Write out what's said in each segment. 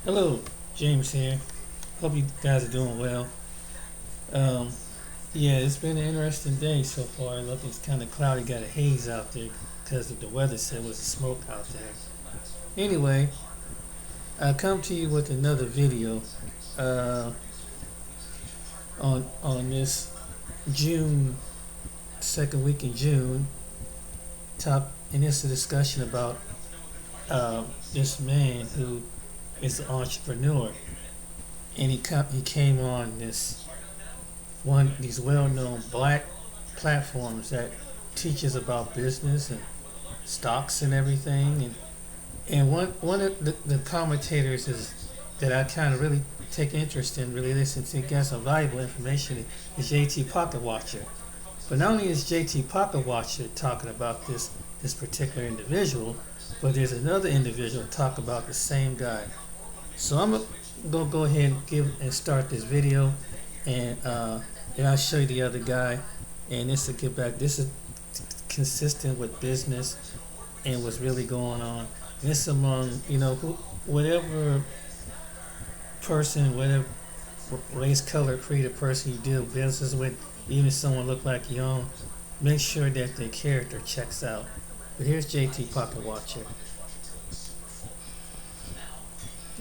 Hello, James here. Hope you guys are doing well. Um, yeah, it's been an interesting day so far. Look, it's kind of cloudy, got a haze out there because of the weather said it was a smoke out there. Anyway, I come to you with another video uh, on this June second week in June. And it's a discussion about this man who is an entrepreneur, and he came on these well-known black platforms that teaches about business and stocks and everything. And one of the commentators is that I kind of really take interest in, really listen to, get some valuable information, is JT Pocket Watcher. But not only is JT Pocket Watcher talking about this particular individual, but there's another individual talk about the same guy. So I'm gonna go ahead and start this video, and and I'll show you the other guy. And this will get back. This is consistent with business and what's really going on. And this among whatever person, whatever race, color, creed, or person you deal business with, even if someone look like you own, make sure that their character checks out. But here's JT Pocket Watcher.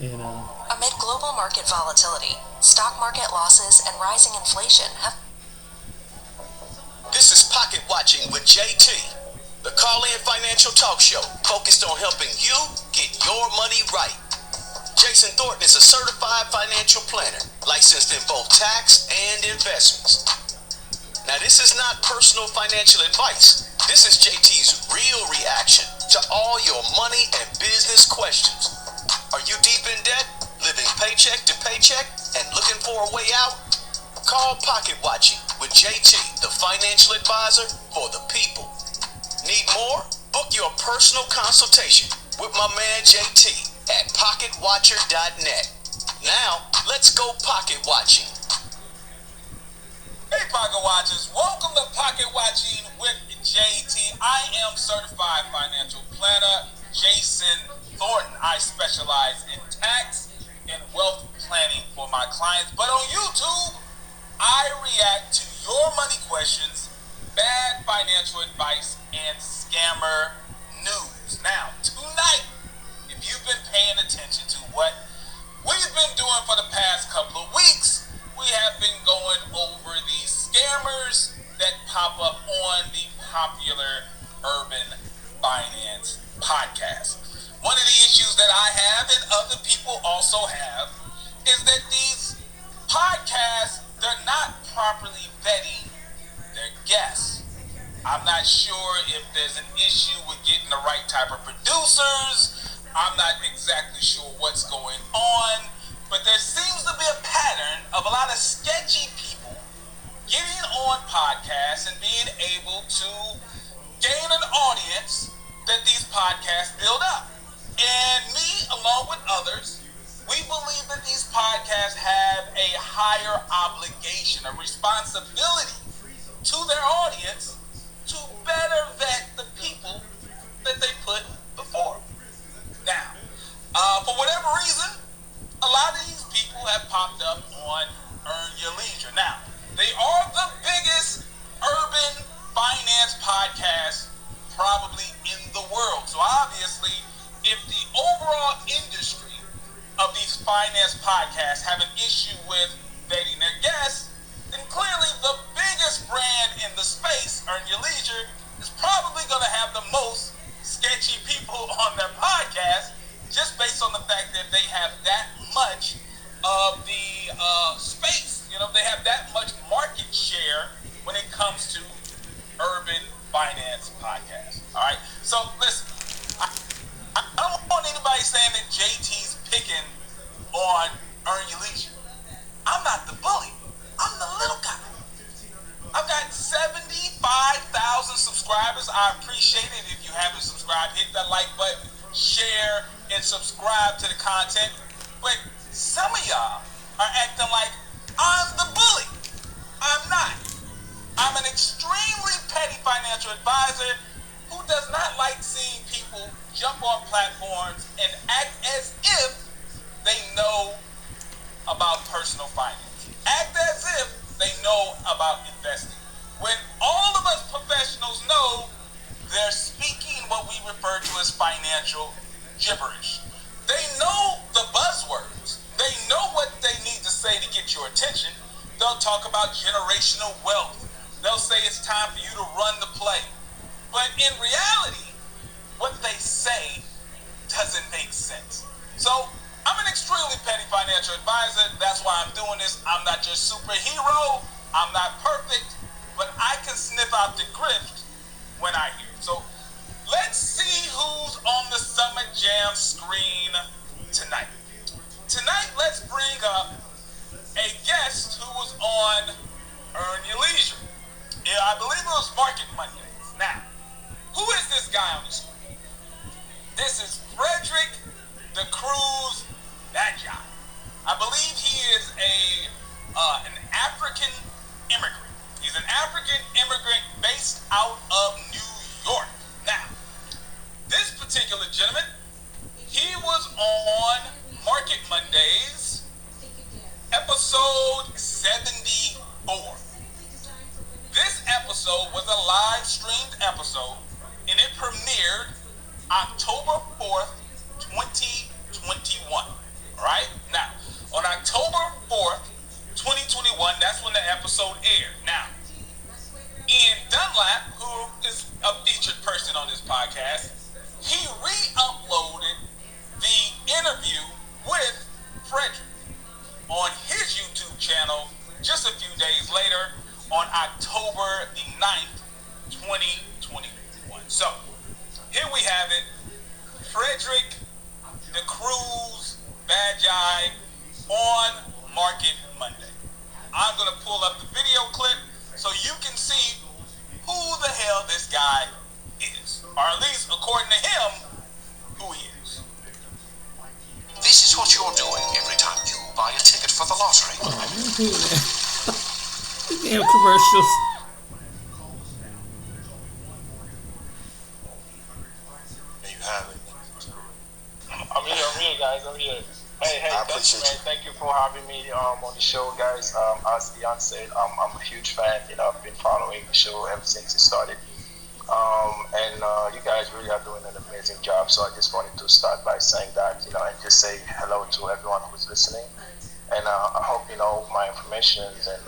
And amid global market volatility, stock market losses, and rising inflation have. This is Pocket Watching with JT, the call-in financial talk show focused on helping you get your money right. Jason Thornton is a certified financial planner, licensed in both tax and investments. Now, this is not personal financial advice. This is JT's real reaction to all your money and business questions. Are you deep in debt, living paycheck to paycheck, and looking for a way out? Call Pocket Watching with JT, the financial advisor for the people. Need more? Book your personal consultation with my man JT at pocketwatcher.net. Now, let's go Pocket Watching. Hey Pocket Watchers, welcome to Pocket Watching with JT. I am certified financial planner Jason Thornton. I specialize in tax and wealth planning for my clients. But on YouTube, I react to your money questions, bad financial advice, and scammer news. Now, tonight, if you've been paying attention to what we've been doing for the past couple of weeks, we have been going over these scammers that pop up on the popular Urban Finance podcast. One of the issues that I have and other people also have is that these podcasts, they're not properly vetting their guests. I'm not sure if there's an issue with getting the right type of producers. I'm not exactly sure what's going on, but there seems to be a pattern of a lot of sketchy people getting on podcasts and being able to gain an audience that these podcasts build up. And me, along with others, we believe that these podcasts have a higher obligation, a responsibility to their audience to better vet the people that they put before them. Now, for whatever reason, a lot of these people have popped up on Earn Your Leisure. Now, they are the biggest urban finance podcast probably in the world. So obviously, if the overall industry of these finance podcasts have an issue with vetting their guests, then clearly the biggest brand in the space, Earn Your Leisure, is probably going to have the most sketchy people on their podcast, just based on the fact that they have that much of the space. You know, they have that much market share when it comes to urban finance podcasts. All right. So listen, I don't want anybody saying that JT's picking on Earn Your Leisure. I'm not the bully. I'm the little guy. I've got 75,000 subscribers. I appreciate it. If you haven't subscribed, hit that like button, share, and subscribe to the content. But some of y'all are acting like I'm the bully. I'm not. I'm an extremely petty financial advisor who does not like seeing people jump on platforms and act as if they know say to get your attention, they'll talk about generational wealth. They'll say it's time for you to run the play. But in reality, what they say doesn't make sense. So I'm an extremely petty financial advisor. That's why I'm doing this. I'm not your superhero. I'm not perfect, but I can sniff out the grift when I hear it. So let's see who's on the Summer Jam screen tonight. Tonight, let's bring up a guest who was on Earn Your Leisure. Yeah, I believe it was Market Mondays. Now, who is this guy on the screen? This is Frederick the Cruz Magi. I believe he is an African immigrant. He's an African immigrant based out of New York. Now, this particular gentleman, he was on Market Mondays, episode 74. This episode was a live streamed episode, and it premiered October 4th, 2021. Alright? Now, on October 4th, 2021, that's when the episode aired. Now, Ian Dunlap, who is a featured person on this podcast, he re-uploaded the interview with Frederick on his YouTube channel just a few days later on October the 9th, 2021. So, here we have it. Frederick the Cruz Magi on Market Monday. I'm going to pull up the video clip so you can see who the hell this guy is. Or at least, according to him, who he is. This is what you're doing every time you buy a ticket for the lottery. Damn commercials. There you have it. I'm here, guys. I'm here. Hey, thank you, man. Thank you for having me on the show, guys. As Leon said, I'm a huge fan. I've been following the show ever since it started. You guys really are doing an amazing job. So I just wanted to start by saying that, and just say hello to everyone who's listening. And I hope, my information and,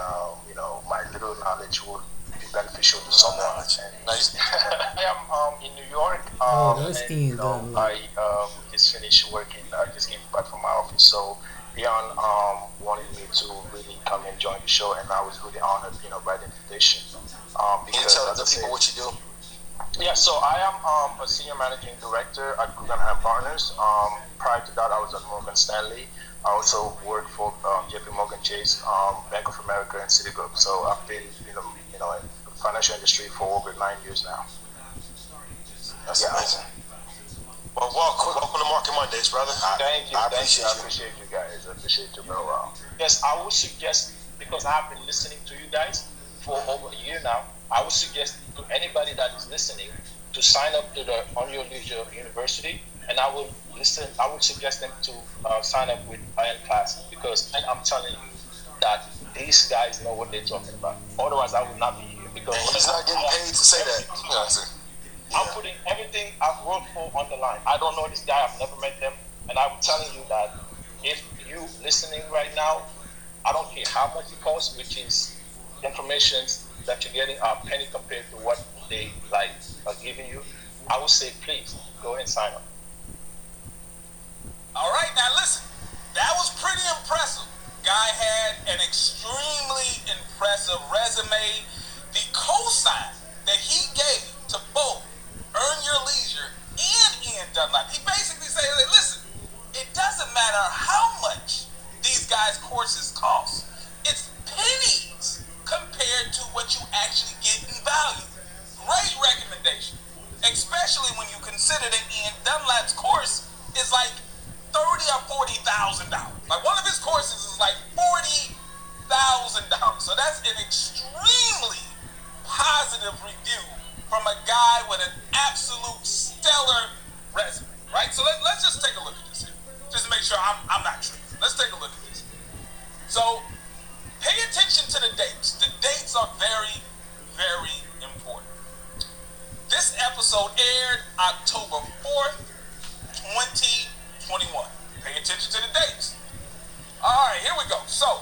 my little knowledge will be beneficial to someone. Nice. I am in New York. That's Ian Dunlap. I just finished working. I just came back from my office. So Leon wanted me to really come and join the show, and I was really honored, by the invitation. Can you tell the people what you do? Yeah, so I am a senior managing director at Guggenheim Partners. Prior to that, I was at Morgan Stanley. I also worked for JP Morgan Chase, Bank of America, and Citigroup. So I've been, in the financial industry for over 9 years now. That's amazing. Well, welcome to Market Mondays, brother. Thank you. I appreciate you guys. I appreciate you very well. Yes, I would suggest, because I've been listening to you guys for over a year now, I would suggest to anybody that is listening to sign up to the On Your Leisure University, and I would suggest them to sign up with Iron Class, because I'm telling you that these guys know what they're talking about. Otherwise, I would not be here. Because he's not getting paid to say that. I'm putting everything I've worked for on the line. I don't know this guy. I've never met them, and I'm telling you that if you listening right now, I don't care how much it costs, which is information that you're getting are penny compared to what they are giving you. I would say, please go ahead and sign up. All right, now listen, that was pretty impressive. Guy had an extremely impressive resume. The cosign that he gave to both Earn Your Leisure and Ian Dunlap, he basically said, listen, it doesn't matter how much these guys' courses cost. It's pennies compared to what you actually get in value. Great recommendation, especially when you consider that Ian Dunlap's course is like $30,000 or $40,000. Like one of his courses is like $40,000. So that's an extremely positive review from a guy with an absolute stellar resume, right? So let's just take a look at this here, just to make sure I'm not tripping. Let's take a look at this. So pay attention to the dates. The dates are very, very important. This episode aired October 4th, 2021. Pay attention to the dates. All right, here we go. So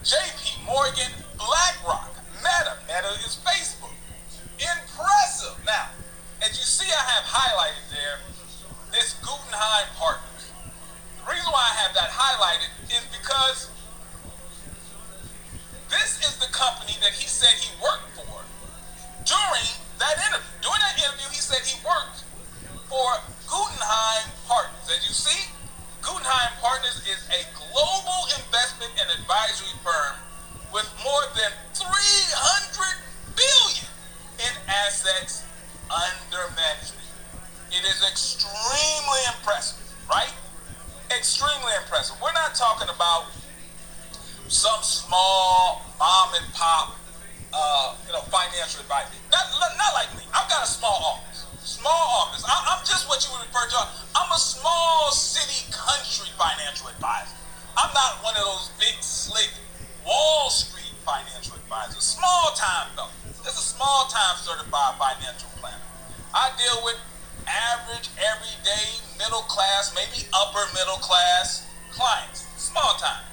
JP Morgan, BlackRock, Meta is Facebook. Impressive. Now, as you see, I have highlighted there this Guggenheim Partners. The reason why I have that highlighted is because this is the company that he said he worked for during that interview. During that interview, he said he worked for Guggenheim Partners. As you see, Guggenheim Partners is a global investment and advisory firm with more than $300 billion in assets under management. It is extremely impressive, right? Extremely impressive. We're not talking about some small mom and pop, financial advice. Not like me. I've got a small office. I'm just what you would refer to. I'm a small city country financial advisor. I'm not one of those big slick Wall Street financial advisors. Small time though. This is a small time certified financial planner. I deal with average, everyday, middle class, maybe upper middle class clients. Small time.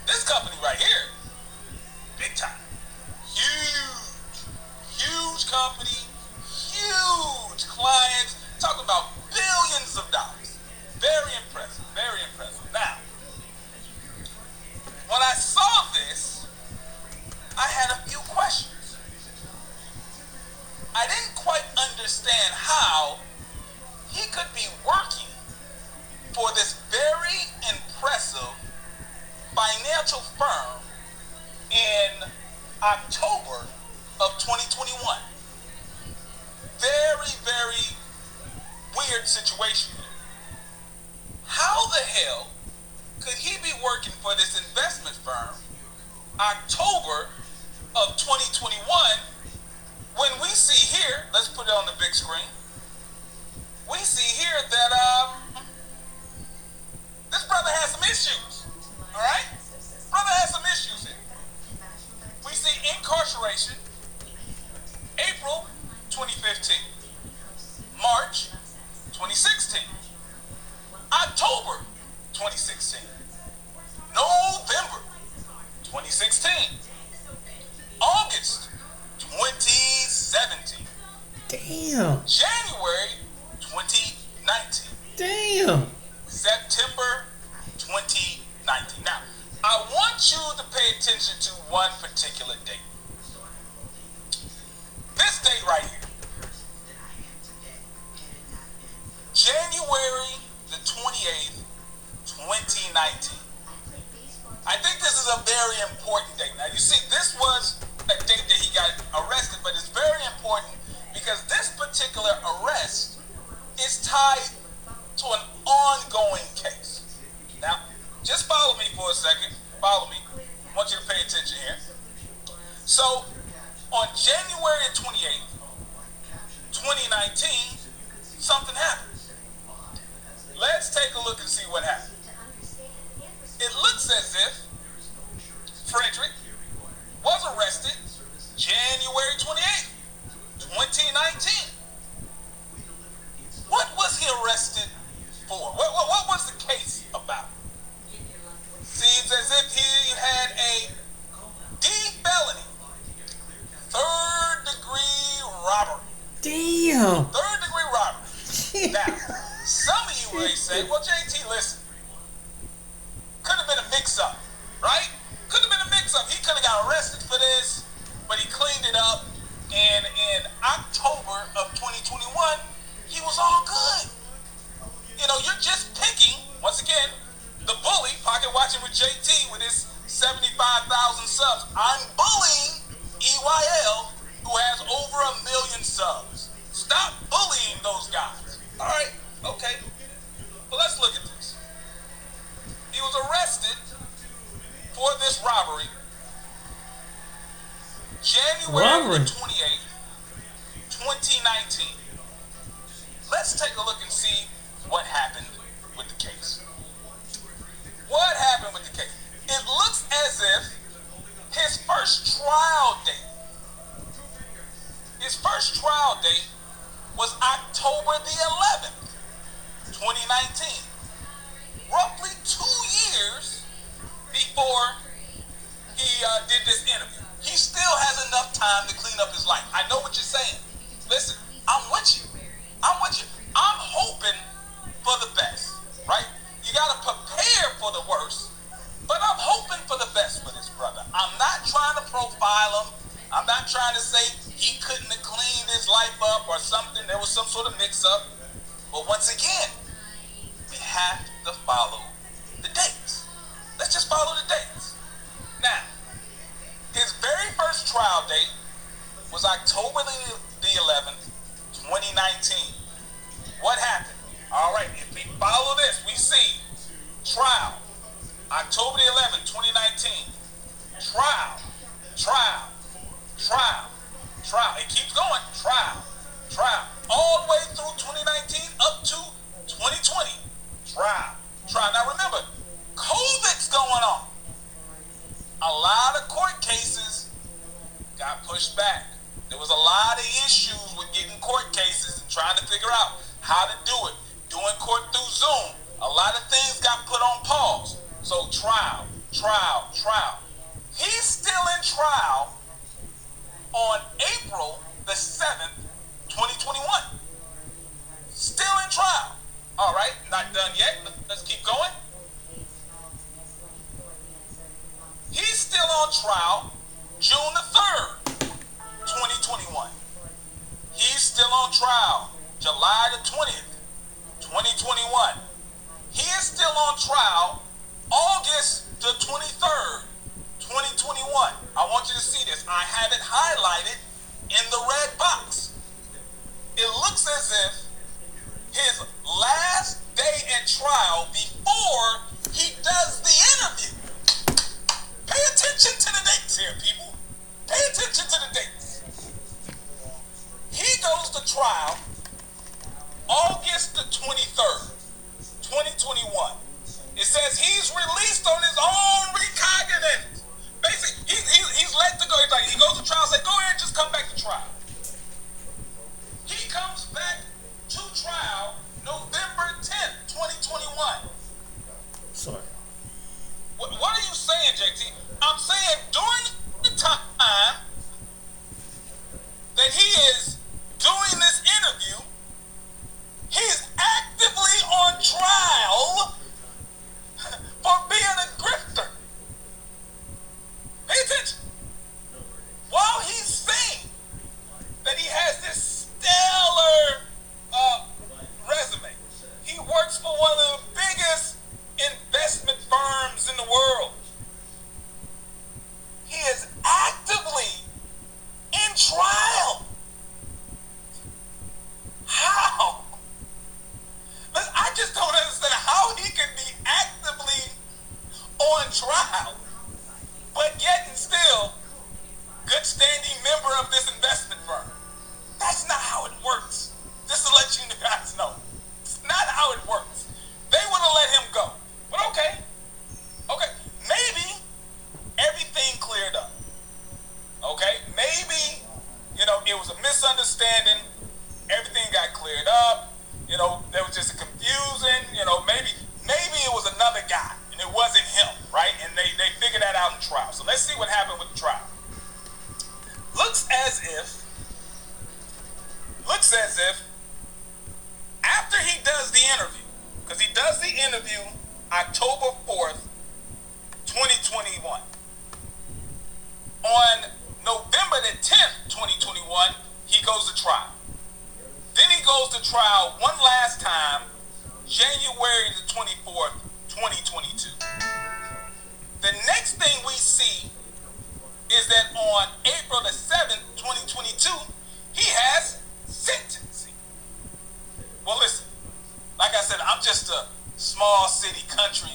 This company right here, big time. Huge company, huge clients, talking about billions of dollars. Very impressive, very impressive. Now, when I saw this, I had a few questions. I didn't quite understand how he could be working for this very impressive financial firm in October of 2021. Very, very weird situation. How the hell could he be working for this investment firm October of 2021 when we see here, let's put it on the big screen, we see here that this brother has some issues, all right? Brother has some issues here. We see incarceration, April 2015, March 2016, October 2016, November 2016, August 2017, Damn. January 2019, Damn. September 2019. Now, I want you to pay attention to one particular date. This date right here. January the 28th, 2019. I think this is a very important date. Now, you see, this was a date that he got arrested, but it's very important because this particular arrest is tied to an ongoing case. Now, just follow me for a second. Follow me. I want you to pay attention here. So, on January 28th, 2019, something happened. Let's take a look and see what happened. It looks as if Frederick was arrested January 28th, 2019. What was he arrested for? What was the case about? Seems as if he had a D felony, third-degree robbery. Damn. Third-degree robbery. Now, some of you may say, well, JT, listen, could have been a mix-up, right? Could have been a mix-up. He could have got arrested for this, but he cleaned it up, and in October of 2021, he was all good. You know, you're just picking, once again, the bully, Pocket Watching with JT with his 75,000 subs. I'm bullying EYL, who has over 1 million subs. Stop bullying those guys. All right, okay. Well, let's look at this. He was arrested for this robbery January 28th, 2019. Let's take a look and see what happened with the case. What happened with the case? It looks as if his first trial date was October the 11th, 2019. Roughly 2 years before he did this interview. He still has enough time to clean up his life. I know what you're saying. Listen, I'm with you. I'm with you. I'm hoping for the best, right? You got to prepare for the worst, but I'm hoping for the best for this brother. I'm not trying to profile him. I'm not trying to say he couldn't have cleaned his life up or something. There was some sort of mix-up. But once again, we have to follow the dates. Let's just follow the dates. Now, his very first trial date was October the 11th, 2019. What happened? All right, if we follow this, we see trial, October the 11th, 2019. Trial. It keeps going. Trial. All the way through 2019 up to 2020. Trial. Now remember, COVID's going on. A lot of court cases got pushed back. There was a lot of issues with getting court cases and trying to figure out how to do it. Doing court through Zoom. A lot of things got put on pause. So trial. He's still in trial on April the 7th, 2021. Still in trial. All right, not done yet. Let's keep going. He's still on trial June the 3rd, 2021. He's still on trial July the 20th, 2021. He is still on trial August the 23rd, 2021. I want you to see this. I have it highlighted in the red box. It looks as if his last day in trial before he does the interview. Pay attention to the dates here, people. Pay attention to the dates. He goes to trial August the 23rd, 2021. It says he's released on his own recognizance. Basically, he's let to go. He goes to trial, say, go ahead and just come back to trial. He comes back to trial November 10th, 2021. Sorry. What are you saying, JT? I'm saying during the time that he is doing this interview, he's actively on trial for being a grifter. Pay attention. While he's saying that he has this stellar resume, he works for one of the biggest investment firms in the world. He is actively in trial. How? Listen, I just don't understand how he can be actively on trial, but yet and still good standing member of this investment firm. That's not how it works. Just to let you guys know. It's not how it works. They would have let him go. But okay. Maybe everything cleared up. Okay? Maybe, it was a misunderstanding. Everything got cleared up. There was just a confusion. Maybe it was another guy and it wasn't him, right? And they figured that out in trial. So let's see what happened with the trial. Looks as if after he does the interview, because he does the interview October 4th, 2021. On November the 10th, 2021, he goes to trial. Then he goes to trial one last time, January the 24th, 2022. The next thing we see is that on April the 7th, 2022, he has sentencing. Well, listen, like I said, I'm just a small city country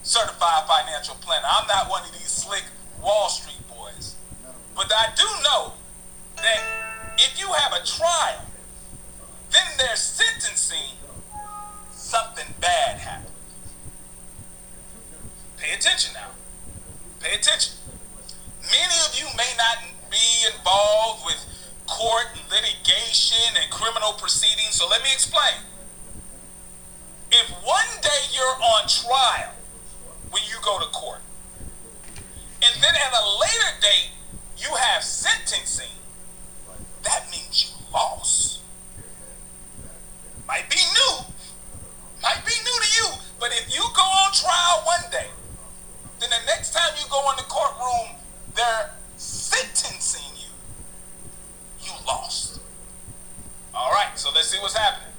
certified financial planner. I'm not one of these slick Wall Street boys. But I do know that if you have a trial, then there's sentencing, something bad happened. Pay attention now. Pay attention. Many of you may not be involved with court and litigation and criminal proceedings, so let me explain. If one day you're on trial when you go to court, and then at a Monday you have sentencing, that means you lost. Might be new to you, but if you go on trial one day, then the next time you go in the courtroom, they're sentencing you. You lost. All right, so let's see what's happening.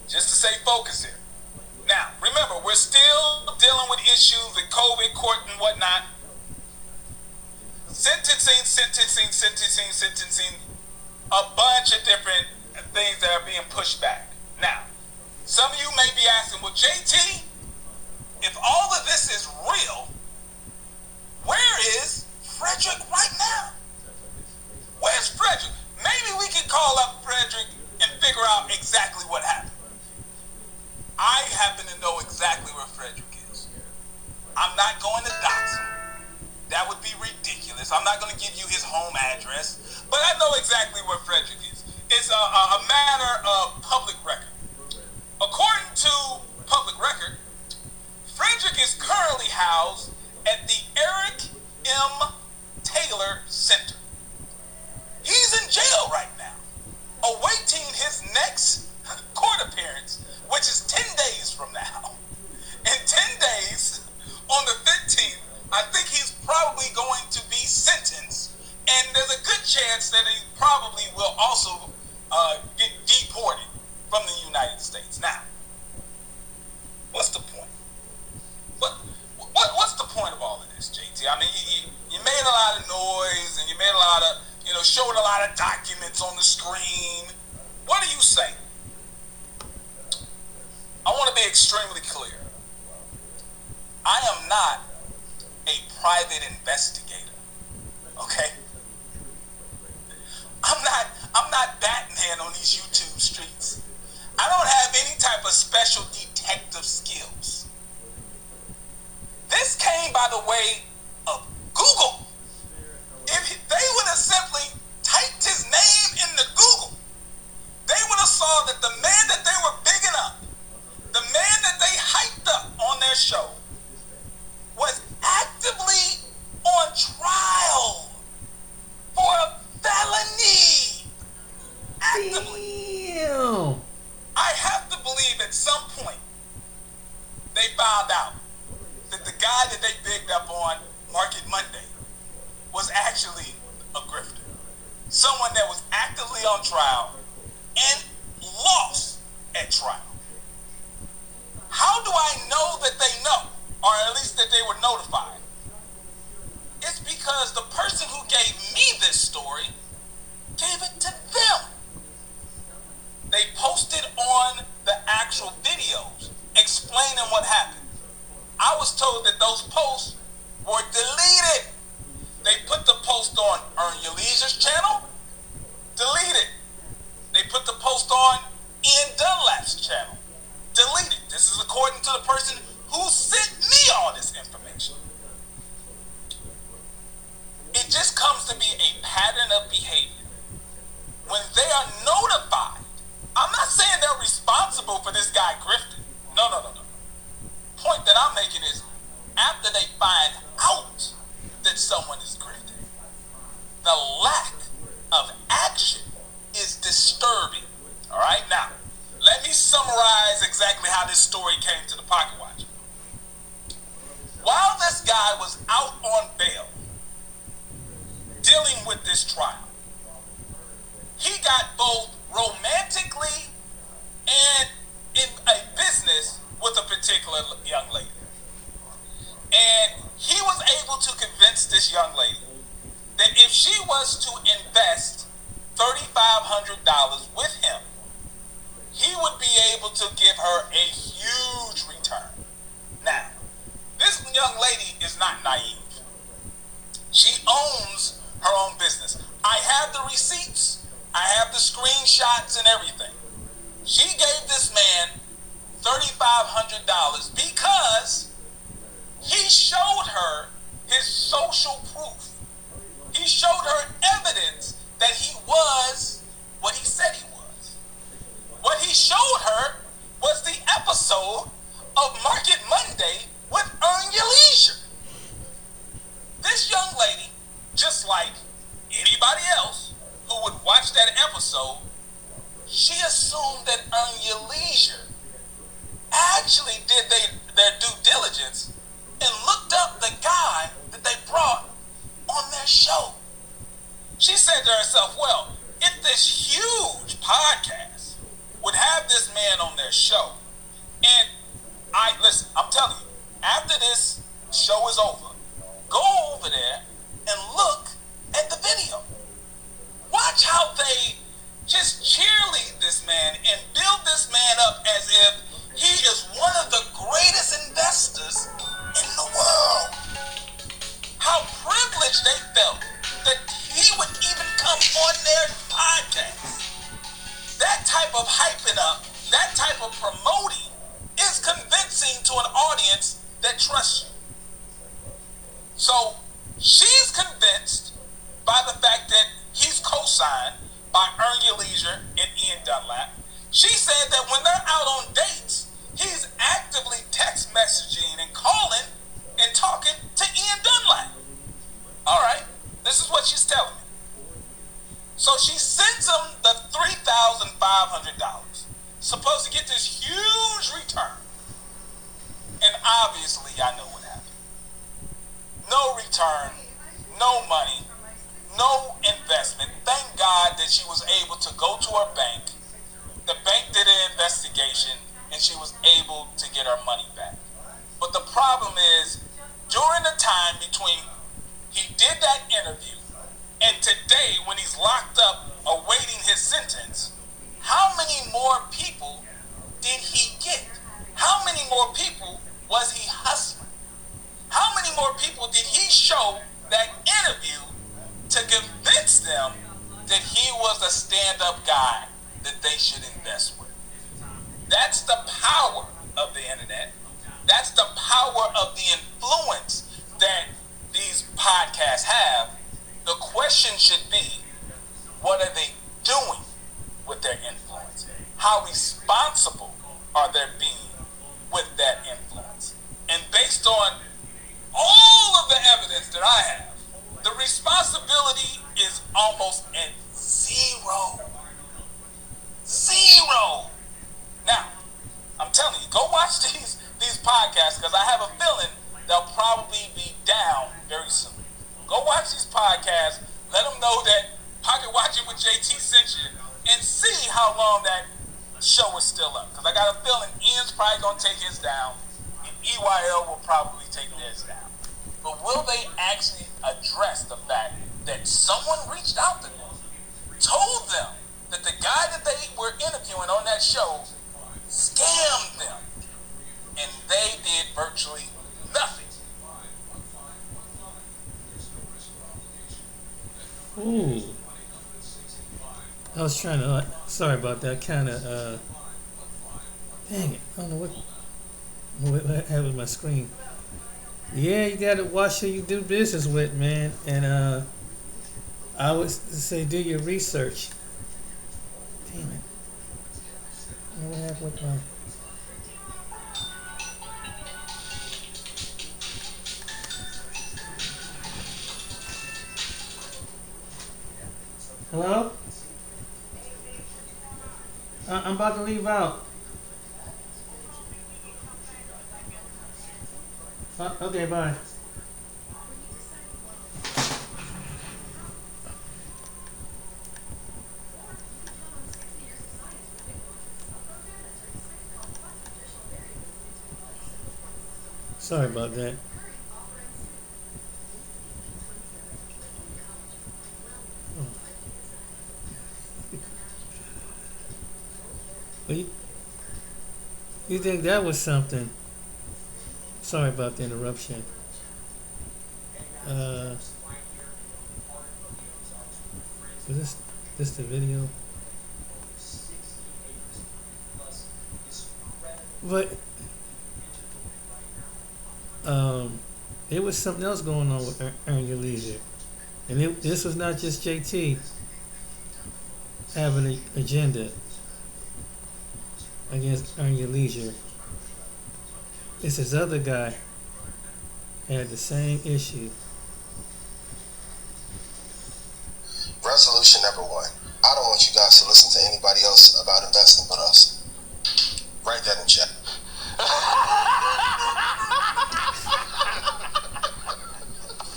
Just to stay focused here. Now, remember, we're still dealing with issues with COVID, court, and whatnot. Sentencing. A bunch of different things that are being pushed back. Now, some of you may be asking, well, JT, if all of this is real, where is Frederick right now? Where's Frederick? Maybe we can call up Frederick and figure out exactly what happened. I happen to know exactly where Frederick is. I'm not going to dox him. That would be ridiculous. I'm not going to give you his home address, but I know exactly where Frederick is. It's a matter of public record. According to public record, Frederick is currently housed at the Eric M. Taylor Center. He's in jail right now, awaiting his next court appearance, which is 10 days from now. In 10 days, on the 15th, I think he's probably going to be sentenced, and there's a good chance that he probably will also get deported from the United States. Now, what's the point? What's the point of all of this, JT? I mean, you made a lot of noise, and you made a lot of, showed a lot of documents on the screen. What are you saying? I want to be extremely clear. I am not a private investigator. Okay? I'm not Batman on these YouTube streets. I don't have any type of special detective skills. This came by the way of Google. If they would have simply typed his name into Google, they would have saw that the man that they were bigging up, the man that they hyped up on their show, was actively on trial for a felony. Actively. Damn. I have to believe at some point they found out that the guy that they bigged up on Market Monday was actually a grifter. Someone that was actively on trial and lost at trial. How do I know that they know, or at least that they were notified? It's because the person who gave me this story gave it to them. They posted on the actual videos explaining what happened. I was told that those posts were deleted. They put the post on Earn Your Leisure's channel, deleted. They put the post on Ian Dunlap's channel, deleted. This is according to the person who sent me all this information. It just comes to be a pattern of behavior. When they are notified, I'm not saying they're responsible for this guy grifting. No. Point that I'm making is, after they find out that someone is grifting, the lack of action is disturbing. All right, now, let me summarize exactly how this story came to the Pocket Watch. While this guy was out on bail, dealing with this trial, he got both romantically and in a business with a particular young lady. And he was able to convince this young lady that if she was to invest $3,500 with him, he would be able to give her a huge return. Now, this young lady is not naive. She owns her own business. I have the receipts. I have the screenshots and everything. She gave this man $3,500 because he showed her his social proof. He showed her evidence that he was what he said he was. What he showed her was the episode of Market Monday with Earn Your Leisure. This young lady everybody else who would watch that episode, she assumed that Earn Your Leisure actually did their due diligence and looked up the guy that they brought on their show. She said to herself, well, if this huge podcast would have this man on their show, and listen, I'm telling you, after this show is over, go over there and look at the video. Watch how they just cheerlead this man and build this man up as if he is one of the greatest investors in the world. How privileged they felt that he would even come on their podcast. That type of hyping up, that type of promoting is convincing to an audience that trusts you. So she's convinced by the fact that he's co-signed by Earn Your Leisure and Ian Dunlap. She said that when they're out on dates, he's actively text messaging and calling and talking to Ian Dunlap. All right, this is what she's telling me. So she sends him the $3,500, supposed to get this huge return. And obviously, I know what happened. No return, no money, no investment. Thank God that she was able to go to her bank. The bank did an investigation and she was able to get her money back. But the problem is, during the time between he did that interview and today when he's locked up awaiting his sentence, how many more people did he get? How many more people was he hustling? How many more people did he show that interview to convince them that he was a stand-up guy that they should invest with? That's the power of the internet. That's the power of the influence that these podcasts have. The question should be, what are they doing with their influence? How responsible are they being with that influence? And based on all of the evidence that I have, the responsibility is almost at zero. Zero. Now, I'm telling you, go watch these podcasts because I have a feeling they'll probably be down very soon. Go watch these podcasts. Let them know that Pocket Watching with JT sent you and see how long that show is still up. Because I got a feeling Ian's probably going to take his down and EYL will probably take theirs down. But will they actually address the fact that someone reached out to them, told them that the guy that they were interviewing on that show scammed them, and they did virtually nothing? Ooh. I was trying to, sorry about that, kind of, dang it, I don't know what I have with my screen. Yeah, you gotta watch who you do business with, man, and I would say do your research. Damn it. I don't know what happened with my... Hello? I'm about to leave out. Okay, bye. Sorry about that. Well, you think that was something? Sorry about the interruption. Is this the video? But it was something else going on with Earn Your Leisure, and this was not just JT having an agenda against Earn Your Leisure. It's this other guy had the same issue. mission number one. I don't want you guys to listen to anybody else about investing but us. Write that in chat.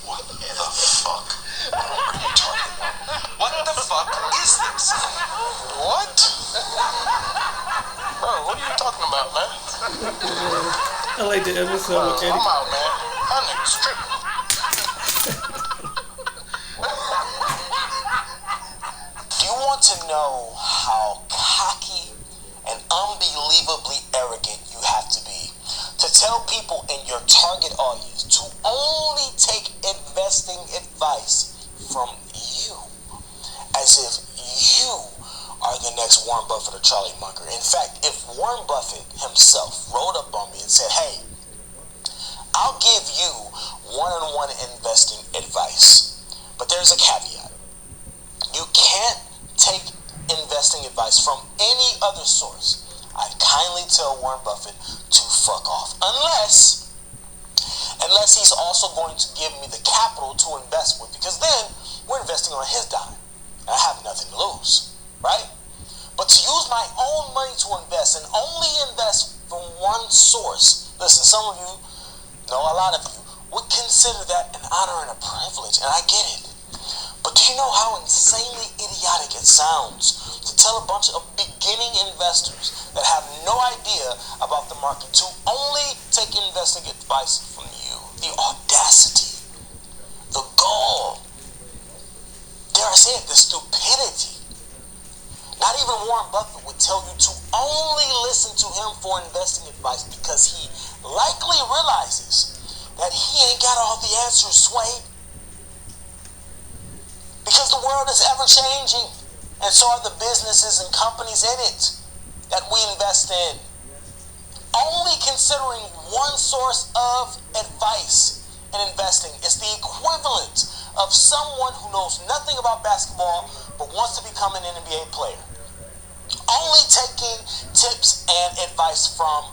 What the fuck? What the fuck is this? What? Bro, what are you talking about, man? I like the episode with Eddie. I'm out, man. My nigga's tripping. Do you want to know how cocky and unbelievably arrogant you have to be to tell people in your target audience to only take investing advice from you as if you are the next Warren Buffett or Charlie Munger? In fact, if Warren Buffett himself rolled up on me and said, hey, I'll give you one-on-one investing advice, but there's a caveat. You can't take investing advice from any other source. I'd kindly tell Warren Buffett to fuck off. Unless he's also going to give me the capital to invest with, because then we're investing on his dime and I have nothing to lose, right? But to use my own money to invest and only invest from one source, listen, some of you, no, a lot of you would consider that an honor and a privilege, and I get it. But do you know how insanely idiotic it sounds to tell a bunch of beginning investors that have no idea about the market to only take investing advice from you? The audacity, the gall, dare I say it, the stupidity. Not even Warren Buffett would tell you to only listen to him for investing advice because he likely realizes that he ain't got all the answers, Sway. Because the world is ever changing, and so are the businesses and companies in it that we invest in. Only considering one source of advice in investing is the equivalent of someone who knows nothing about basketball but wants to become an NBA player. Only taking tips and advice from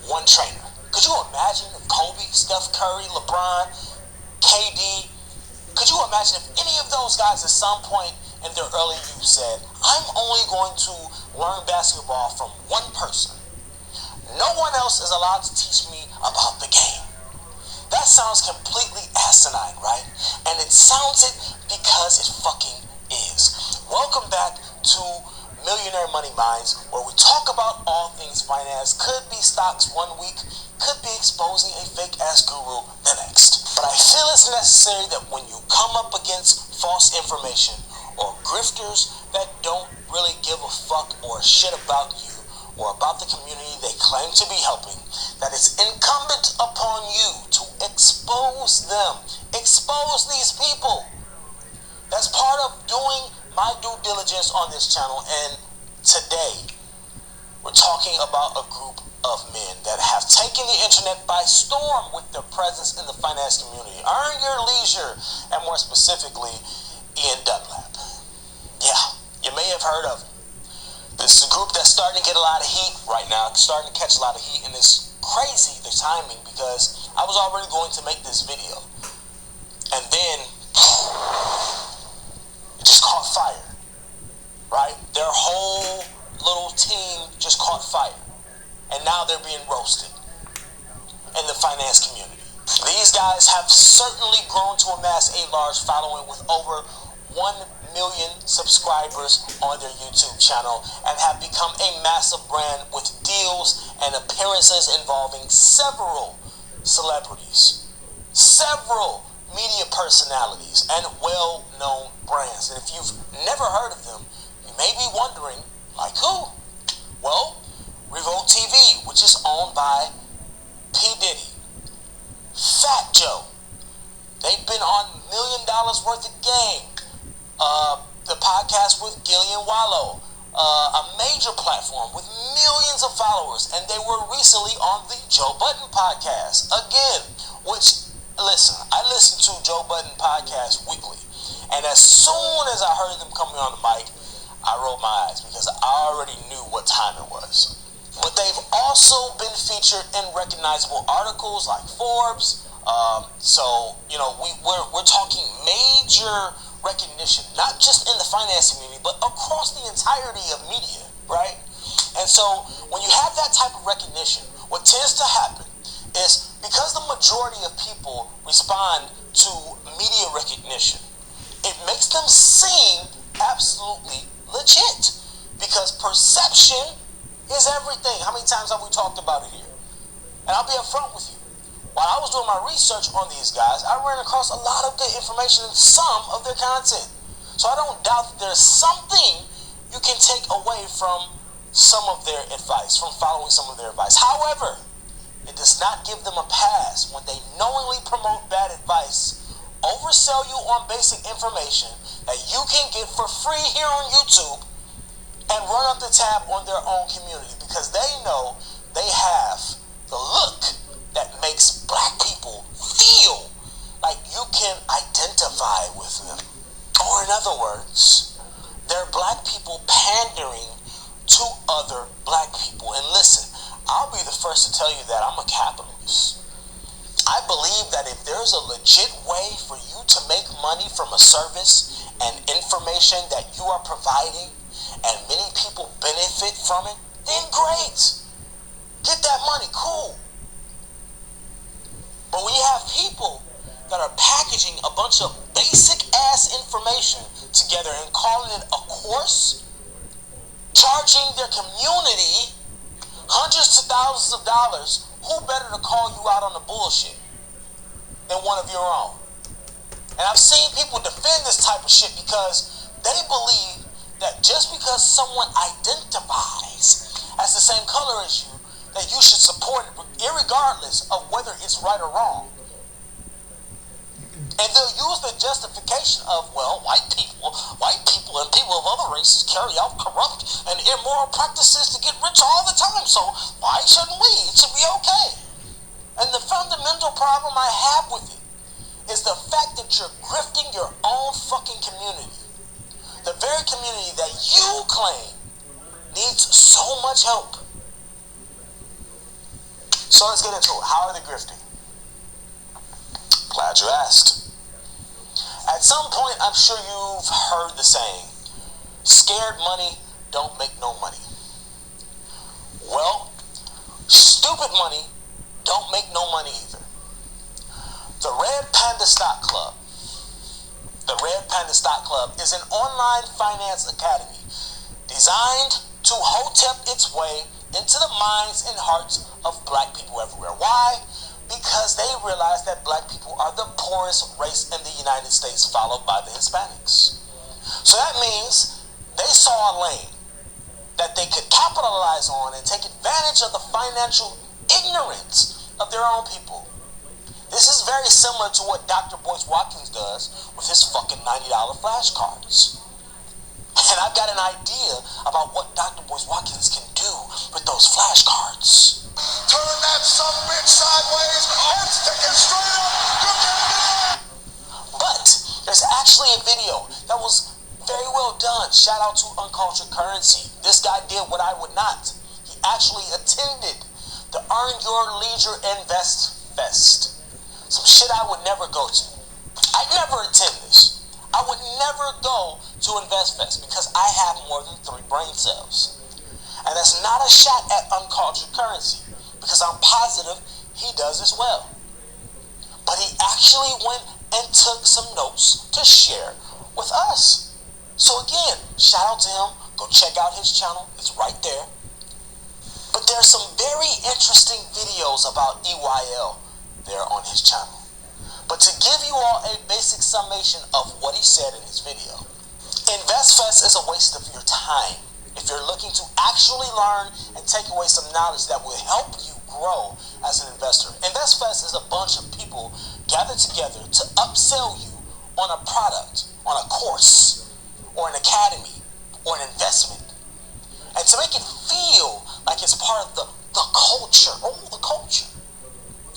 one trainer. Could you imagine if Kobe, Steph Curry, LeBron, KD, could you imagine if any of those guys at some point in their early youth said, I'm only going to learn basketball from one person. No one else is allowed to teach me about the game. That sounds completely asinine, right? And it sounds it because it fucking is. Welcome back to Millionaire Money Minds, where we talk about all things finance. Could be stocks one week, could be exposing a fake ass guru the next. But I feel it's necessary that when you come up against false information or grifters that don't really give a fuck or shit about you or about the community they claim to be helping, that it's incumbent upon you to expose them. Expose these people. That's part of doing my due diligence on this channel, and today we're talking about a group of men that have taken the internet by storm with their presence in the finance community. Earn Your Leisure, and more specifically, Ian Dunlap. Yeah, you may have heard of him. This is a group that's starting to get a lot of heat right now, starting to catch a lot of heat, and it's crazy, the timing, because I was already going to make this video, and then it just caught fire, right? Their whole little team just caught fire, and now they're being roasted in the finance community. These guys have certainly grown to amass a large following with over 1 million subscribers on their YouTube channel and have become a massive brand with deals and appearances involving several celebrities, several media personalities, and well-known brands. And if you've never heard of them, you may be wondering, like who? Well, Revolt TV, which is owned by P. Diddy, Fat Joe. They've been on $1 million worth of game. The podcast with Gillian Wallow, a major platform with millions of followers, and they were recently on the Joe Budden podcast again, which, listen, I listen to Joe Budden podcast weekly, and as soon as I heard them coming on the mic, I rolled my eyes because I already knew what time it was. But they've also been featured in recognizable articles like Forbes. So, you know, we're talking major recognition, not just in the finance community, but across the entirety of media, right? And so when you have that type of recognition, what tends to happen is because the majority of people respond to media recognition, it makes them seem absolutely legit because perception is everything. How many times have we talked about it here? And I'll be upfront with you. While I was doing my research on these guys, I ran across a lot of good information in some of their content. So I don't doubt that there's something you can take away from some of their advice, from following some of their advice. However, it does not give them a pass when they knowingly promote bad advice, oversell you on basic information that you can get for free here on YouTube, and run up the tab on their own community because they know they have the look that makes black people feel like you can identify with them. Or in other words, they're black people pandering to other black people. And listen, I'll be the first to tell you that I'm a capitalist. I believe that if there's a legit way for you to make money from a service and information that you are providing, and many people benefit from it, then great. Get that money, cool. But when you have people that are packaging a bunch of basic ass information together and calling it a course, charging their community hundreds to thousands of dollars, who better to call you out on the bullshit than one of your own? And I've seen people defend this type of shit because they believe that just because someone identifies as the same color as you, that you should support it irregardless of whether it's right or wrong. And they'll use the justification of, well, white people and people of other races carry out corrupt and immoral practices to get rich all the time, so why shouldn't we? It should be okay. And the fundamental problem I have with it is the fact that you're grifting your own fucking community. The very community that you claim needs so much help. So let's get into it. How are they grifting? Glad you asked. At some point, I'm sure you've heard the saying, scared money don't make no money. Well, stupid money don't make no money either. The Red Panda Stock Club. The Red Panda Stock Club is an online finance academy designed to hotep its way into the minds and hearts of black people everywhere. Why? Because they realize that black people are the poorest race in the United States, followed by the Hispanics. So that means they saw a lane that they could capitalize on and take advantage of the financial ignorance of their own people. This is very similar to what Dr. Boyce Watkins does with his fucking $90 flashcards. And I've got an idea about what Dr. Boyce Watkins can do with those flashcards. Turn that subbitch sideways and stick it straight up. You can do it. But there's actually a video that was very well done. Shout out to Uncultured Currency. This guy did what I would not. He actually attended the Earn Your Leisure Invest Fest. Some shit I would never go to. I'd never attend this. I would never go to Invest Fest because I have more than 3 brain cells. And that's not a shot at Uncultured Currency because I'm positive he does as well. But he actually went and took some notes to share with us. So again, shout out to him. Go check out his channel. It's right there. But there's some very interesting videos about EYL there on his channel. But to give you all a basic summation of what he said in his video, InvestFest is a waste of your time if you're looking to actually learn and take away some knowledge that will help you grow as an investor. InvestFest is a bunch of people gathered together to upsell you on a product, on a course, or an academy, or an investment. And to make it feel like it's part of the culture. Oh, the culture.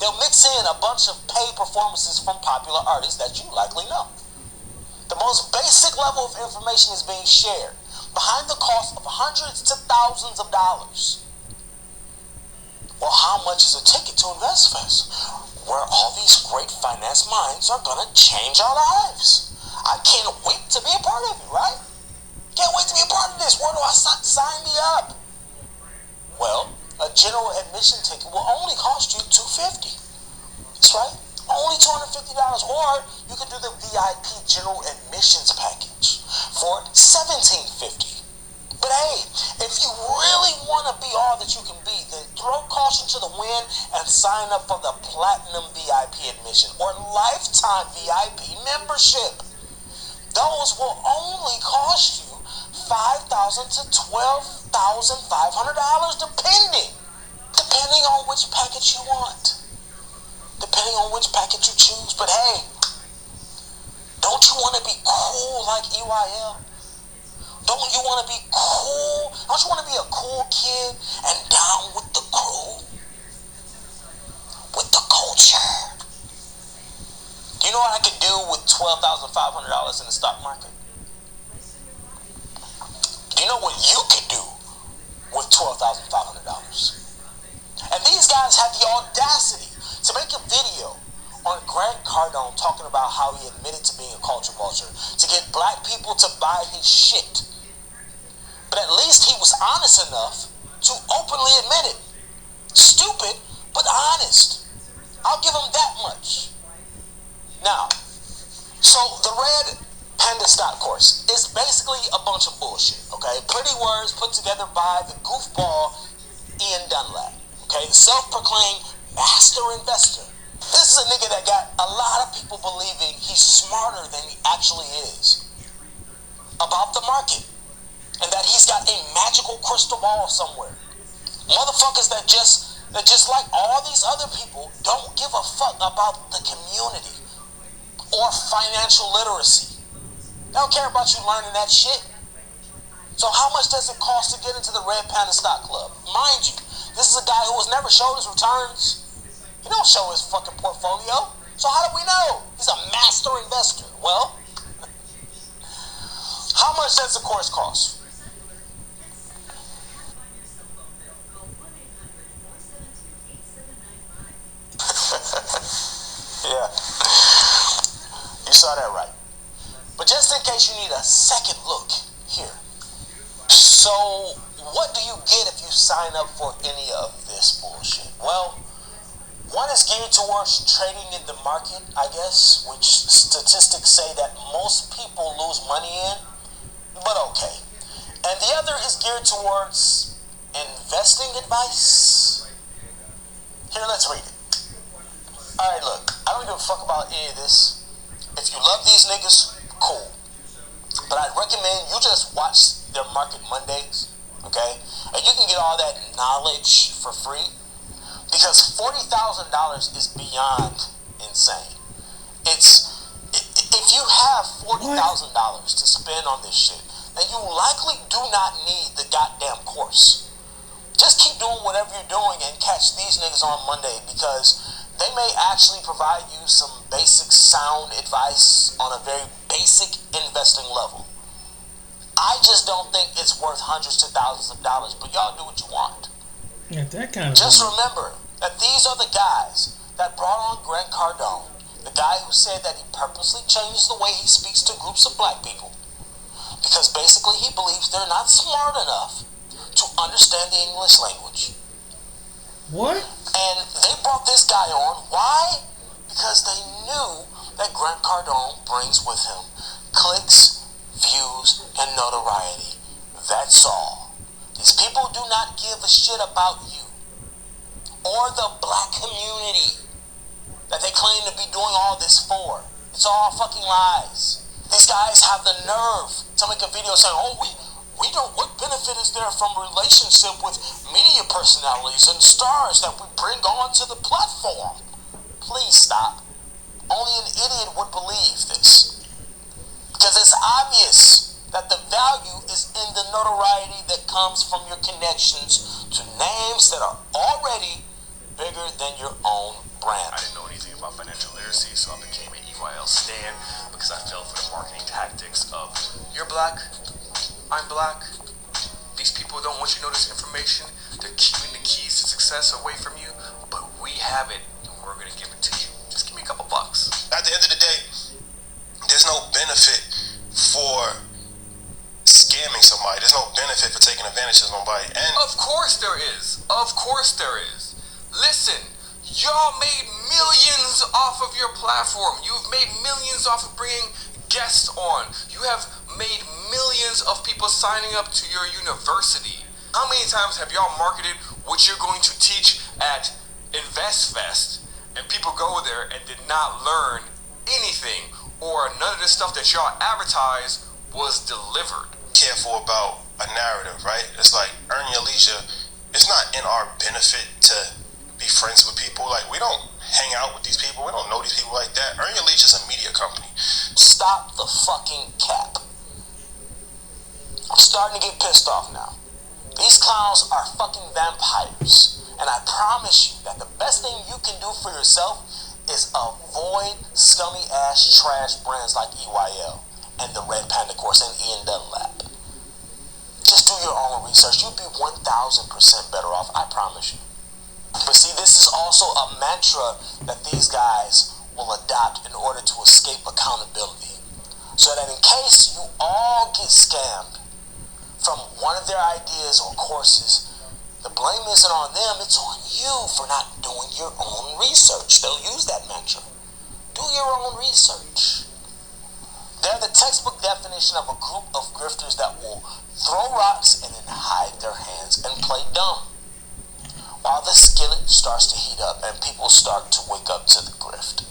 They'll mix in a bunch of paid performances from popular artists that you likely know. The most basic level of information is being shared behind the cost of hundreds to thousands of dollars. Well, how much is a ticket to InvestFest, where all these great finance minds are going to change our lives? I can't wait to be a part of it, right? Can't wait to be a part of this. Where do I sign me up? Well, a general admission ticket will only cost you $250. That's right. Only $250. Or you can do the VIP general admissions package for $1,750. But hey, if you really want to be all that you can be, then throw caution to the wind and sign up for the Platinum VIP admission or Lifetime VIP membership. Those will only cost you $5,000 to $12,500, depending on which package you want, depending on which package you choose. But hey, don't you want to be cool like EYL? Don't you want to be cool? Don't you want to be a cool kid and down with the crew? With the culture? Do you know what I could do with $12,500 in the stock market? Do you know what you could do with $12,500? And these guys had the audacity to make a video on Grant Cardone talking about how he admitted to being a culture vulture to get black people to buy his shit. But at least he was honest enough to openly admit it. Stupid, but honest. I'll give him that much. Now, so the Red Panda stock course is basically a bunch of bullshit, okay? Pretty words put together by the goofball Ian Dunlap, okay? Self-proclaimed master investor. This is a nigga that got a lot of people believing he's smarter than he actually is about the market. And that he's got a magical crystal ball somewhere. Motherfuckers that just like all these other people don't give a fuck about the community or financial literacy. They don't care about you learning that shit. So how much does it cost to get into the Red Panda Stock Club? Mind you, this is a guy who has never showed his returns. He don't show his fucking portfolio. So how do we know? He's a master investor. Well, how much does the course cost? Yeah, you saw that right. But just in case you need a second look here. So, what do you get if you sign up for any of this bullshit? Well, one is geared towards trading in the market, I guess, which statistics say that most people lose money in, but okay. And the other is geared towards investing advice. Here, let's read it. Alright, look, I don't give a fuck about any of this. If you love these niggas, cool. But I'd recommend you just watch their Market Mondays, okay? And you can get all that knowledge for free. Because $40,000 is beyond insane. If you have $40,000 to spend on this shit, then you likely do not need the goddamn course. Just keep doing whatever you're doing and catch these niggas on Monday, because they may actually provide you some basic sound advice on a very basic investing level. I just don't think it's worth hundreds to thousands of dollars, but y'all do what you want. Yeah, that kind of Just money. remember that these are the guys that brought on Grant Cardone, the guy who said that he purposely changes the way he speaks to groups of black people, because basically he believes they're not smart enough to understand the English language. What? And they brought this guy on. Why? Because they knew that Grant Cardone brings with him clicks, views, and notoriety. That's all. These people do not give a shit about you or the black community that they claim to be doing all this for. It's all fucking lies. These guys have the nerve to make a video saying, oh, we don't, what benefit is there from relationship with media personalities and stars that we bring onto the platform? Please stop. Only an idiot would believe this. Because it's obvious that the value is in the notoriety that comes from your connections to names that are already bigger than your own brand. I didn't know anything about financial literacy, so I became an EYL stan because I fell for the marketing tactics of, you're black, I'm black. These people don't want you to know this information. They're keeping the keys to success away from you, but we have it, and we're going to give it to you. Just give me a couple bucks. At the end of the day, there's no no benefit for scamming somebody. There's no benefit for taking advantage of somebody. And of course there is. Of course there is. Listen, y'all made millions off of your platform. You've made millions off of bringing guests on. You have made millions of people signing up to your university. How many times have y'all marketed what you're going to teach at InvestFest and people go there and did not learn anything, or none of the stuff that y'all advertised was delivered? Careful about a narrative, right? It's like earn your leisure. It's not in our benefit to be friends with people. Like, we don't hang out with these people. We don't know these people like that. Earn your leisure is a media company. Stop the fucking cap. I'm starting to get pissed off now. These clowns are fucking vampires. And I promise you that the best thing you can do for yourself is avoid scummy ass trash brands like EYL and the Red Panda Course and Ian Dunlap. Just do your own research. You'll be 1,000% better off, I promise you. But see, this is also a mantra that these guys will adopt in order to escape accountability. So that in case you all get scammed from one of their ideas or courses, the blame isn't on them, it's on you for not doing your own research. They'll use that mantra. Do your own research. They're the textbook definition of a group of grifters that will throw rocks and then hide their hands and play dumb, while the skillet starts to heat up and people start to wake up to the grift.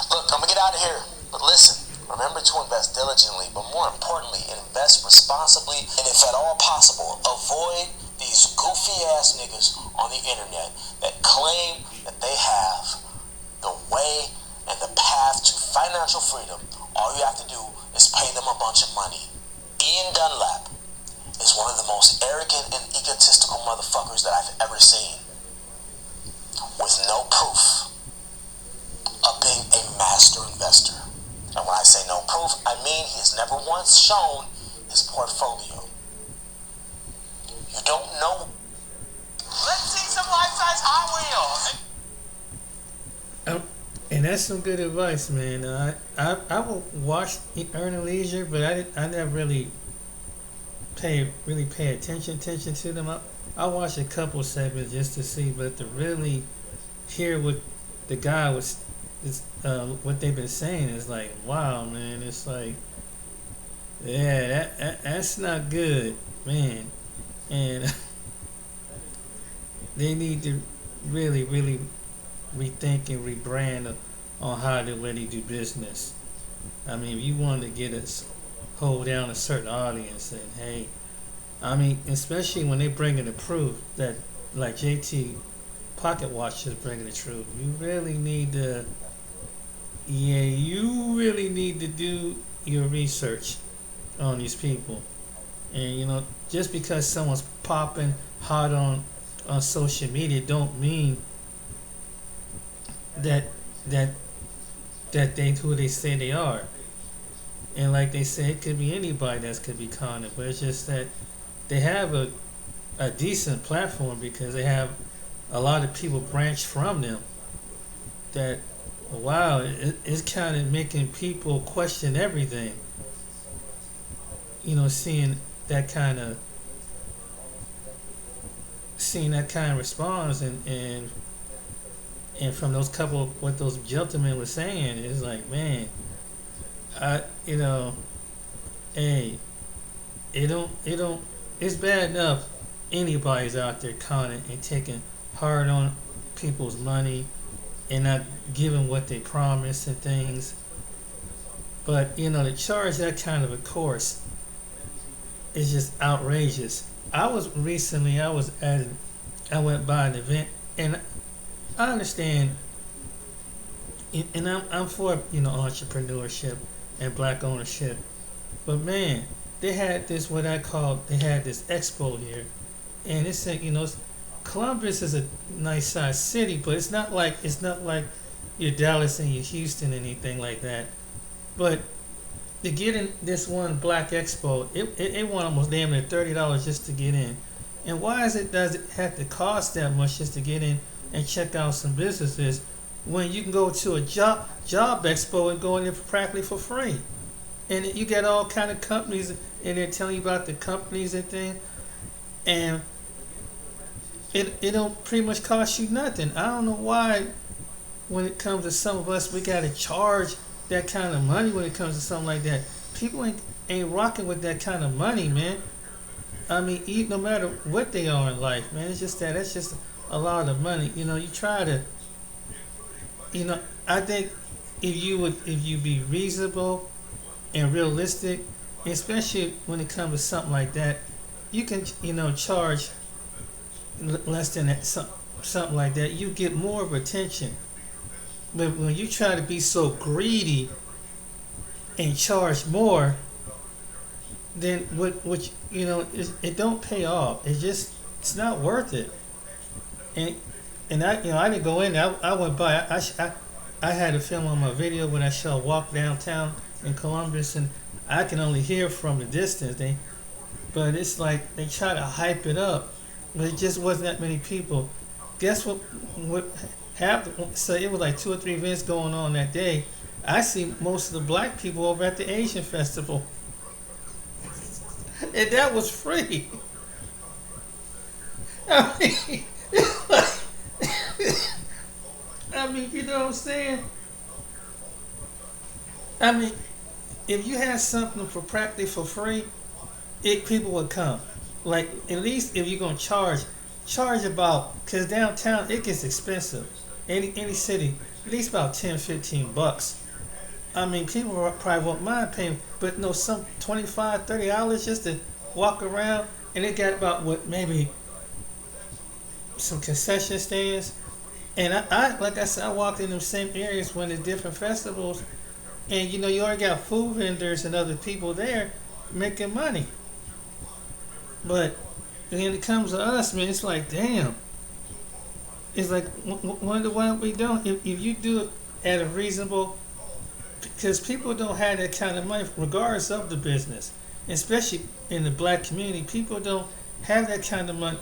Look, I'm gonna get out of here, but listen, remember to invest diligently, but more importantly, invest responsibly, and if at all possible, avoid these goofy ass niggas on the internet that claim that they have the way and the path to financial freedom. All you have to do is pay them a bunch of money. Ian Dunlap is one of the most arrogant and egotistical motherfuckers that I've ever seen, with no proof of being a master investor. And when I say no proof, I mean he has never once shown his portfolio. You don't know. Let's see some life-size Hot Wheels. And that's some good advice, man. I will watch Earn Leisure, but I never really pay attention to them. I watch a couple segments just to see, but to really hear what the guy was, what they've been saying is like, wow, man. It's like, yeah, that's not good, man. And they need to really rethink and rebrand on how to really do business. I mean, if you want to get us hold down a certain audience, and hey, I mean, especially when they bring in the proof that, like JT Pocket Watch is bringing the truth, you really need to do your research on these people. And just because someone's popping hot on social media don't mean that they who they say they are. And like they say, it could be anybody that could be conning, but it's just that they have a decent platform because they have a lot of people branch from them. That, wow, it's kind of making people question everything. Seeing that kind of response and from those couple what those gentlemen were saying, it's like, man, hey, it's bad enough anybody's out there conning and taking hard on people's money and not giving what they promise and things. But to charge that kind of a course is just outrageous. I went by an event, and I understand, and I'm for entrepreneurship and black ownership, but man, they had this expo here, and it said Columbus is a nice sized city, but it's not like your Dallas and your Houston, anything like that. But to get in this one black expo, it won almost damn near $30 just to get in. And why does it have to cost that much just to get in and check out some businesses when you can go to a job expo and go in there practically for free, and you get all kind of companies and they're telling you about the companies and things, and it don't pretty much cost you nothing. I don't know why when it comes to some of us we gotta charge that kind of money when it comes to something like that. People ain't rocking with that kind of money, man. I mean, no matter what they are in life, man. It's just that's just a lot of money. You know, you try to, I think if you be reasonable and realistic, especially when it comes to something like that, you can charge less than that, something like that. You get more of attention. But when you try to be so greedy and charge more, then what it don't pay off. It's not worth it. And I didn't go in. I went by. I had a film on my video when I saw walk downtown in Columbus, and I can only hear from the distance. But it's like they try to hype it up, but it just wasn't that many people. Guess what happened? So it was like 2 or 3 events going on that day. I see most of the black people over at the Asian festival, and that was free. I mean, I mean, you know what I'm saying? I mean, if you had something for practically for free, people would come. Like, at least if you're gonna charge about, because downtown it gets expensive. Any city, at least about 10, $15. I mean, people probably won't mind paying, but no, some $25, $30 just to walk around, and it got about maybe some concession stands. And I like I said, I walked in them same areas when the different festivals, and you already got food vendors and other people there making money. But when it comes to us, man, it's like, damn. It's like, wonder why we don't. If you do it at a reasonable, because people don't have that kind of money, regardless of the business, especially in the black community. People don't have that kind of money.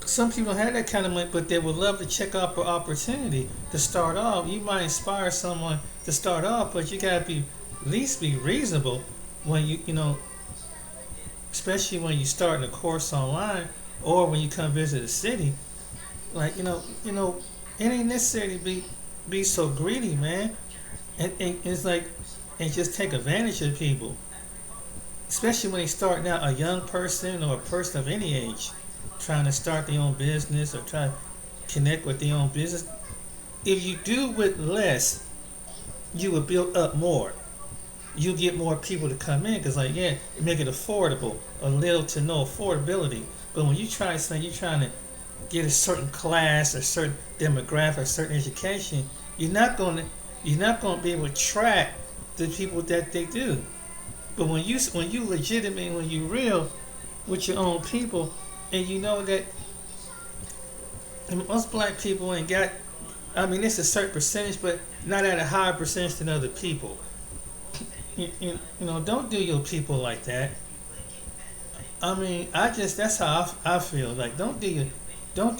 Some people don't have that kind of money, but they would love to check out for opportunity to start off. You might inspire someone to start off, but you gotta at least be reasonable when especially when you start a course online or when you come visit a city. Like it ain't necessary to be so greedy, man. And it's like, and just take advantage of people, especially when they starting out, a young person or a person of any age, trying to start their own business or try to connect with their own business. If you do with less, you will build up more. You get more people to come in because, like, yeah, you make it affordable, a little to no affordability. But when you try something, you're trying to get a certain class, a certain demographic, a certain education. You're not going to be able to track the people that they do. But when you legitimate, when you real with your own people, and you know that most black people ain't got. I mean, it's a certain percentage, but not at a higher percentage than other people. Don't do your people like that. I mean, that's how I feel. Like, don't do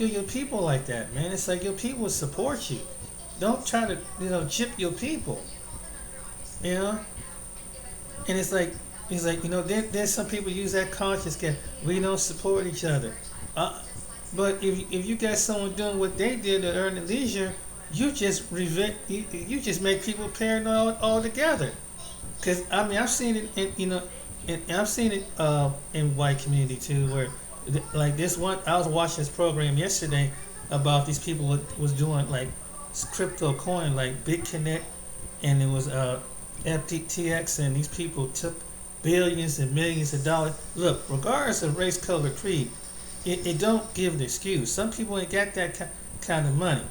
your people like that, man. It's like your people support you. Don't try to chip your people. And it's like there's some people use that conscious gap. We don't support each other. But if you got someone doing what they did to earn the leisure, you just you just make people paranoid altogether. Because I mean, I've seen it I've seen it in white community too, where like this one, I was watching this program yesterday about these people was doing like crypto coin like BitConnect, and it was FTX, and these people took billions and millions of dollars. Look, regardless of race, color, creed, it don't give an excuse. Some people ain't got that kind of money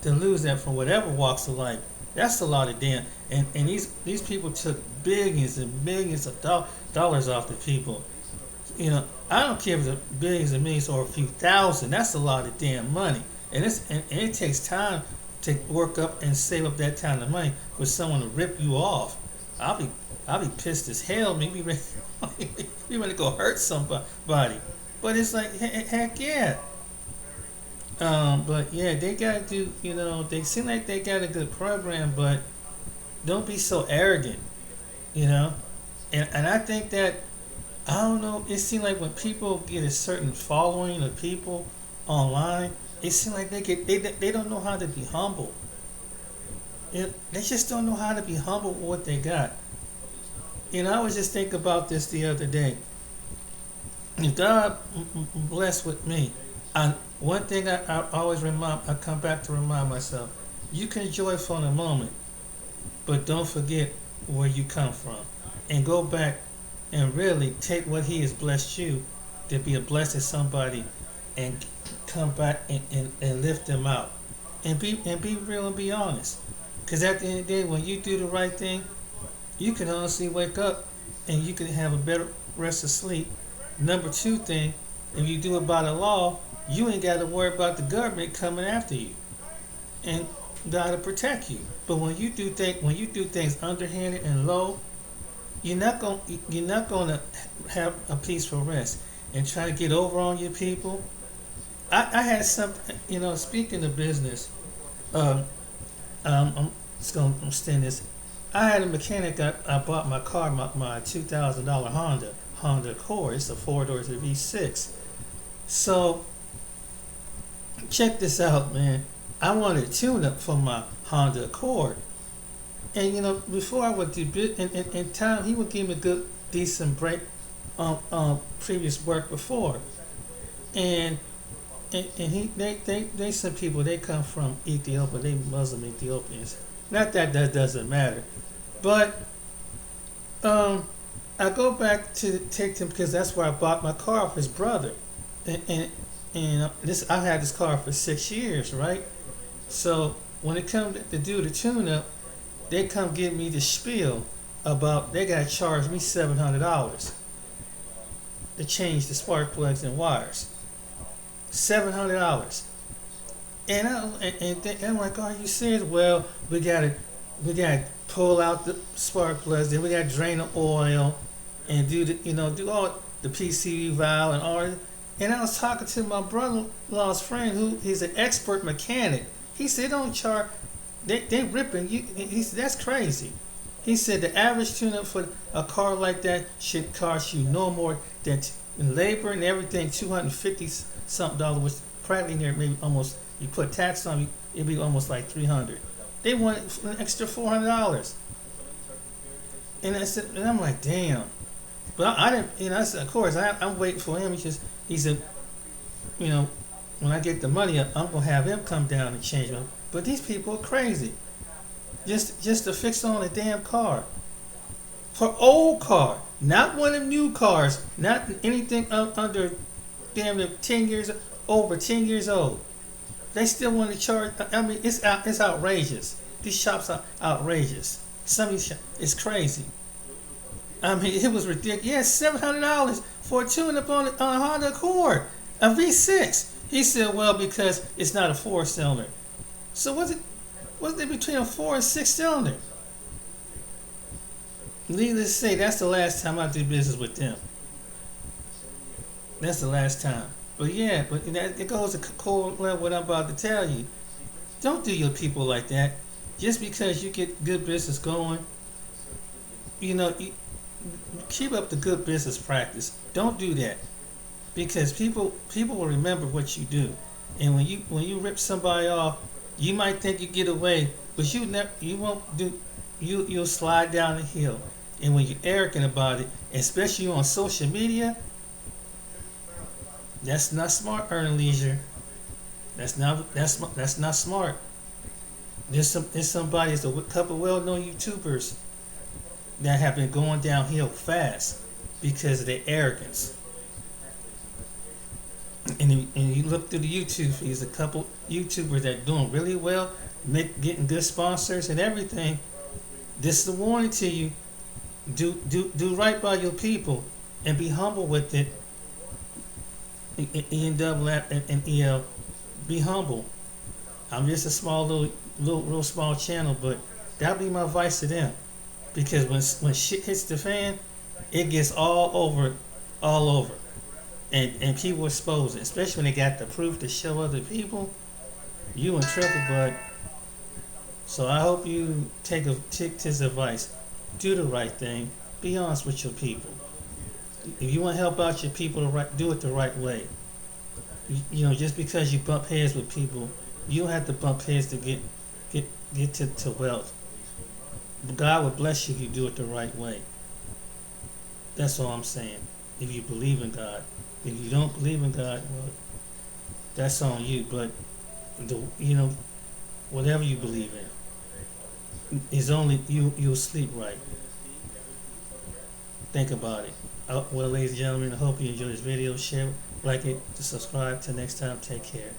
to lose that from whatever walks of life. That's a lot of damn. And these people took billions and millions of dollars off the people. I don't care if it's billions and millions or a few thousand. That's a lot of damn money. And it takes time to work up and save up that kind of money for someone to rip you off. I'll be pissed as hell. Maybe we ready to go hurt somebody. But it's like, heck yeah. But yeah, they gotta do. They seem like they got a good program, but don't be so arrogant. You know, and I think that I don't know. It seems like when people get a certain following of people online, it seems like they don't know how to be humble. They just don't know how to be humble with what they got. I was just thinking about this the other day. If God blessed with me, and one thing I always I come back to remind myself, you can enjoy for the moment, but don't forget where you come from, and go back and really take what He has blessed you to be a blessing to somebody, and come back and lift them out, and be real and be honest. Because at the end of the day, when you do the right thing, you can honestly wake up and you can have a better rest of sleep. Number two thing, if you do it by the law, you ain't got to worry about the government coming after you, and God to protect you. But when you do things underhanded and low, you're not gonna have a peaceful rest and try to get over on your people. I had some, speaking of business, um, I'm just gonna extend this. I had a mechanic. I bought my car, my $2,000 Honda Accord. It's a 4 door V6. So check this out, man. I wanted a tune-up for my Honda Accord, and before I would do bit in time, he would give me a good, decent break on previous work before, and they some people, they come from Ethiopia. They Muslim Ethiopians. Not that doesn't matter, but I go back to take him because that's where I bought my car off his brother, and this I had this car for 6 years, right? So when it comes to do the tune-up, they come give me the spiel about they got to charge me $700 to change the spark plugs and wires. $700. And I'm like, are you serious? Well, we gotta pull out the spark plugs, then we gotta drain the oil, and do all the PCV valve and all that. And I was talking to my brother-in-law's friend, who is an expert mechanic. He said, "Don't charge. They ripping you." He said, "That's crazy." He said the average tune-up for a car like that should cost you no more than in labor and everything $250 something dollars, which practically near maybe almost, you put tax on, it'd be almost like $300. They want an extra $400, and I'm like, damn. But I didn't, I said, of course, I'm waiting for him. He said, when I get the money, I'm gonna have him come down and change them. But these people are crazy. Just to fix on a damn car, for old car, not one of them new cars, not anything under damn near 10 years, over 10 years old. They still want to charge. I mean, it's outrageous. These shops are outrageous. Some of these shops, it's crazy. I mean, it was ridiculous. Yeah, $700 for a tune-up on a Honda Accord, a V6. He said, well, because it's not a 4-cylinder. So what's it between a 4 and 6-cylinder? Needless to say, that's the last time I do business with them. That's the last time. But yeah, it goes to correlate what I'm about to tell you. Don't do your people like that. Just because you get good business going, you keep up the good business practice. Don't do that, because people will remember what you do. And when you rip somebody off, you might think you get away, but you won't do. You'll slide down the hill. And when you're arrogant about it, especially on social media, that's not smart, earning leisure. That's not smart. There's a couple well-known YouTubers that have been going downhill fast because of their arrogance. And you look through the YouTube feeds, a couple YouTubers that are doing really well, getting good sponsors and everything. This is a warning to you. Do right by your people and be humble with it. ENW and be humble. I'm just a small real small channel, but that'll be my advice to them. Because when shit hits the fan, it gets all over. and people expose it, especially when they got the proof to show other people. You in trouble, bud. So I hope you take his advice. Do the right thing. Be honest with your people. If you want to help out your people, do it the right way. Just because you bump heads with people, you don't have to bump heads to get to wealth. God will bless you if you do it the right way. That's all I'm saying. If you believe in God, if you don't believe in God, well, that's on you. But whatever you believe in, is only you'll sleep right. Think about it. Well, ladies and gentlemen, I hope you enjoyed this video. Share it, like it, to subscribe. Till next time, take care.